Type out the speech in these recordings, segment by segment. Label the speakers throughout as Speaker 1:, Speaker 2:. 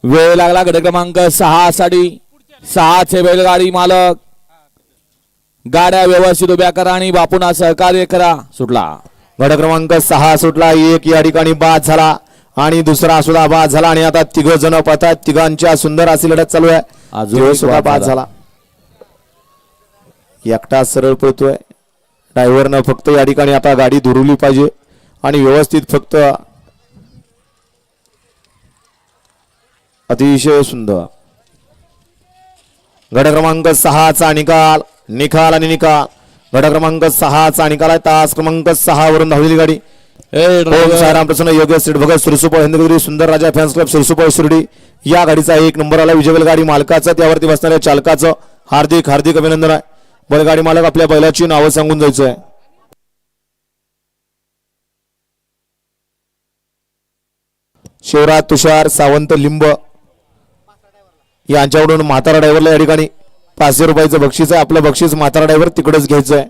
Speaker 1: वेळ लागला गट क्रमांक 6 साठी 6चे बैलगाडी मालक गाड्या व्यवस्थित उभ्या करा आणि बापूंना सहकार्य करा. सुटला
Speaker 2: गट क्रमांक 6 सुटला. एक या ठिकाणी बाद झाला आणि दुसरा सुद्धा बाद झाला आणि आता तिघ जण पळतात. तिघांच्या सुंदर अशी लढत चालू आहे.
Speaker 1: अजून
Speaker 2: सुद्धा बाद झाला. एकटा सरळ पळतोय. ड्रायव्हरनं फक्त या ठिकाणी आता गाडी दुरुली पाहिजे आणि व्यवस्थित फक्त अतिशय सुंदर. गट क्रमांक 6चा निकाल निकाल आणि निकाल. गट क्रमांक 6चा निकाल आहे. तास क्रमांक 6 वरून धावलेली गाडी ओम साईराम प्रसन्न योगेश सेठ भगत सुरसुपळ हिंदगिरी सुंदर राजा फॅन्स क्लब सुरसुपळ शिर्डी या गाडीचा 1 नंबर आला. विजय बैलगाडी मालकाचं त्यावरती बसणाऱ्या चालकाचं हार्दिक हार्दिक अभिनंदन आहे. बैलगाडी मालक आपल्या बैलाची नावं सांगून जायचं आहे. शिवराज तुषार सावंत लिंब यांच्याकडून म्हातारा ड्रायव्हरला या ठिकाणी 500 रुपयाचं बक्षीस आहे. आपलं बक्षीस म्हातारा ड्रायव्हर तिकडेच घ्यायचं आहे.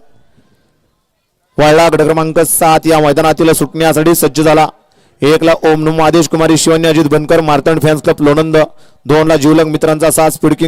Speaker 2: वाळला गट क्रमांक 7 या मैदानातील सुटण्यासाठी सज्ज झाला. 1 ला ओम नमो आदेश कुमारी शिवन्य अजित बनकर मार्तंड फॅन्स क्लब लोणंद. 2 ला जीवलग मित्रांचा 7 स्पीड किंग